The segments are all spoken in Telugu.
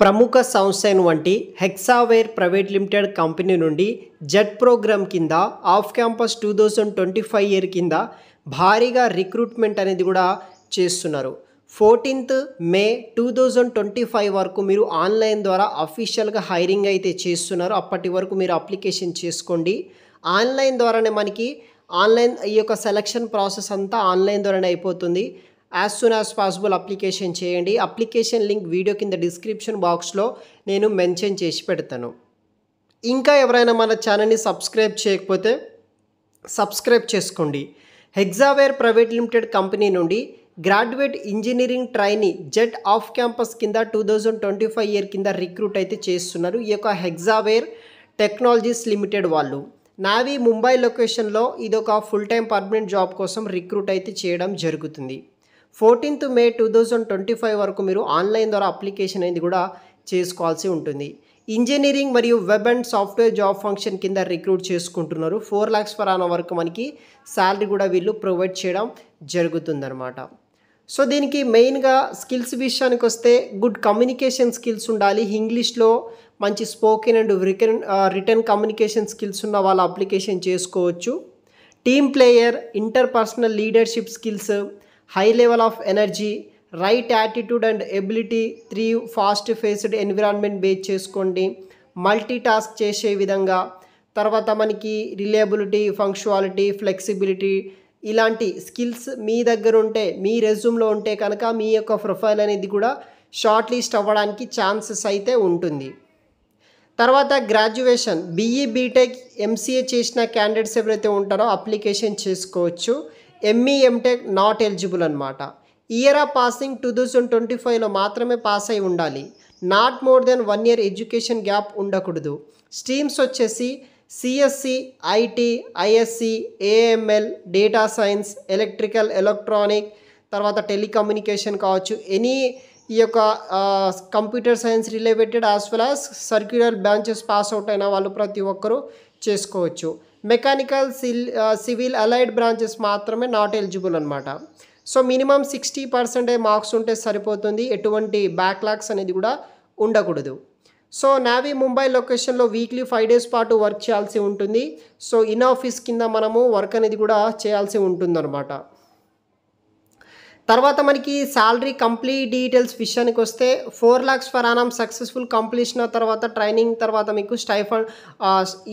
ప్రముఖ సంస్థ అయినటువంటి హెక్సావేర్ ప్రైవేట్ లిమిటెడ్ కంపెనీ నుండి జెట్ ప్రోగ్రామ్ కింద ఆఫ్ క్యాంపస్ 2025 ఇయర్ కింద భారీగా రిక్రూట్మెంట్ అనేది కూడా చేస్తున్నారు. 14th May 2025 వరకు మీరు ఆన్లైన్ ద్వారా అఫీషియల్గా హైరింగ్ అయితే చేస్తున్నారు. అప్పటి వరకు మీరు అప్లికేషన్ చేసుకోండి. ఆన్లైన్ ద్వారానే మనకి ఈ యొక్క సెలక్షన్ ప్రాసెస్ అంతా ఆన్లైన్ ద్వారానే అయిపోతుంది. As soon as possible application చేయండి. అప్లికేషన్ లింక్ వీడియో కింద డిస్క్రిప్షన్ బాక్స్లో నేను మెన్షన్ చేసి పెడతాను. ఇంకా ఎవరైనా మన ఛానల్ని సబ్స్క్రైబ్ చేయకపోతే సబ్స్క్రైబ్ చేసుకోండి. హెక్సావేర్ ప్రైవేట్ లిమిటెడ్ కంపెనీ నుండి graduate engineering trainee jet off campus కింద 2025 ఇయర్ కింద రిక్రూట్ అయితే చేస్తున్నారు. ఈ యొక్క హెక్సావేర్ టెక్నాలజీస్ లిమిటెడ్ వాళ్ళు నావీ ముంబై లొకేషన్లో ఇదొక ఫుల్ టైం పర్మనెంట్ జాబ్ కోసం రిక్రూట్ అయితే చేయడం జరుగుతుంది. 14th May 2025 వరకు మీరు ఆన్లైన్ ద్వారా అప్లికేషన్ అనేది కూడా చేసుకోవాల్సి ఉంటుంది. ఇంజనీరింగ్ మరియు web and software job function కింద రిక్రూట్ చేసుకుంటున్నారు. 4 lakhs per annum వరకు మనకి శాలరీ కూడా వీళ్ళు ప్రొవైడ్ చేయడం జరుగుతుందన్నమాట. సో దీనికి మెయిన్గా స్కిల్స్ విషయానికి వస్తే గుడ్ కమ్యూనికేషన్ స్కిల్స్ ఉండాలి. ఇంగ్లీష్లో మంచి spoken and return communication skills ఉన్న వాళ్ళు అప్లికేషన్ చేసుకోవచ్చు. Team player, interpersonal leadership skills, high level of energy, right attitude and ability, 3 fast faced environment base చేసుకోండి. మల్టీ టాస్క్ చేసే విధంగా, తర్వాత మనకి రిలయబిలిటీ, ఫంక్షువాలిటీ, ఫ్లెక్సిబిలిటీ ఇలాంటి స్కిల్స్ మీ దగ్గర ఉంటే, మీ రెజ్యూమ్లో ఉంటే కనుక మీ యొక్క ప్రొఫైల్ అనేది కూడా షార్ట్ లిస్ట్ అవ్వడానికి ఛాన్సెస్ అయితే ఉంటుంది. తర్వాత గ్రాడ్యుయేషన్ BE BTech MCA చేసిన క్యాండిడేట్స్ ఎవరైతే ఉంటారో అప్లికేషన్ చేసుకోవచ్చు. ME MTech నాట్ ఎలిజిబుల్ అనమాట. ఇయర్ ఆఫ్ పాసింగ్ 2025లో మాత్రమే పాస్ అయి ఉండాలి. Not more than 1 year education gap ఉండకూడదు. స్ట్రీమ్స్ వచ్చేసి CSC, IT, ISC, AML, data science, electrical, electronic, తర్వాత టెలికమ్యూనికేషన్ కావచ్చు. ఎనీ ఈ యొక్క computer science related as well as circular branches pass out అయిన వాళ్ళు ప్రతి ఒక్కరూ చేసుకోవచ్చు. మెకానికల్, సివిల్, అలైడ్ బ్రాంచెస్ మాత్రమే నాట్ ఎలిజిబుల్ అనమాట. సో మినిమం 60% మార్క్స్ ఉంటే సరిపోతుంది. ఎటువంటి బ్యాక్లాగ్స్ అనేది కూడా ఉండకూడదు. సో నావీ ముంబై లొకేషన్లో వీక్లీ 5 days పాటు వర్క్ చేయాల్సి ఉంటుంది. సో ఇన్ ఆఫీస్ కింద మనము వర్క్ అనేది కూడా చేయాల్సి ఉంటుందన్నమాట. తర్వాత మనకి శాలరీ కంప్లీట్ డీటెయిల్స్ విషయానికి వస్తే 4 lakhs per annum successful completion తర్వాత ట్రైనింగ్ తర్వాత మీకు స్టైఫండ్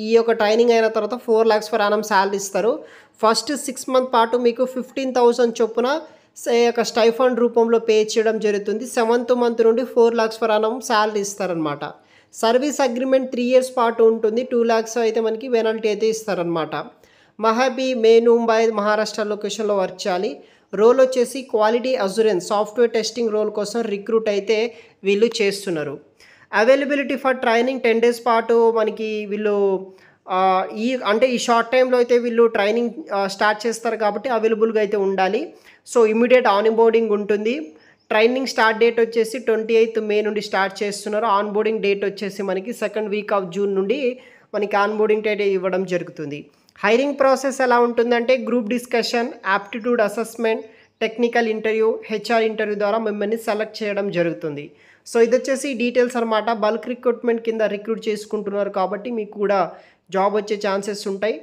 ఈ యొక్క ట్రైనింగ్ అయిన తర్వాత 4 lakhs per annum శాలరీ ఇస్తారు. ఫస్ట్ 6 months పాటు మీకు 15,000 చొప్పున యొక్క స్టైఫండ్ రూపంలో పే చేయడం జరుగుతుంది. 7th month నుండి 4 lakhs per annum శాలరీ ఇస్తారనమాట. సర్వీస్ అగ్రిమెంట్ 3 years పాటు ఉంటుంది. 2 lakhs అయితే మనకి పెనాల్టీ అయితే ఇస్తారనమాట. మే ముంబై మహారాష్ట్ర లొకేషన్లో వర్క్ చేయాలి. రోల్ వచ్చేసి quality assurance software testing role కోసం రిక్రూట్ అయితే వీళ్ళు చేస్తున్నారు. అవైలబిలిటీ ఫర్ ట్రైనింగ్ 10 days పాటు మనకి వీళ్ళు ఈ షార్ట్ టైంలో అయితే వీళ్ళు ట్రైనింగ్ స్టార్ట్ చేస్తారు కాబట్టి అవైలబుల్గా అయితే ఉండాలి. సో ఇమీడియట్ ఆన్ బోర్డింగ్ ఉంటుంది. ట్రైనింగ్ స్టార్ట్ డేట్ వచ్చేసి 28th May నుండి స్టార్ట్ చేస్తున్నారు. ఆన్ బోర్డింగ్ డేట్ వచ్చేసి మనకి 2nd week of June నుండి మనకి ఆన్ బోర్డింగ్ డేట్ ఇవ్వడం జరుగుతుంది. హైరింగ్ ప్రాసెస్ ఎలా ఉంటుందంటే group discussion, aptitude assessment, technical interview, HR interview ద్వారా మిమ్మల్ని సెలెక్ట్ చేయడం జరుగుతుంది. సో ఇది వచ్చేసి డీటెయిల్స్ అనమాట. బల్క్ రిక్రూట్మెంట్ కింద రిక్రూట్ చేసుకుంటున్నారు కాబట్టి మీకు కూడా జాబ్ వచ్చే ఛాన్సెస్ ఉంటాయి.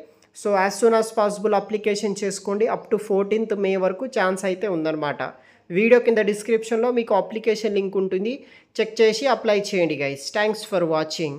So as soon as possible application చేసుకోండి. అప్ టు 14th May వరకు ఛాన్స్ అయితే ఉందన్నమాట. వీడియో కింద డిస్క్రిప్షన్లో మీకు అప్లికేషన్ లింక్ ఉంటుంది. చెక్ చేసి అప్లై చేయండి గైస్. Thanks for watching.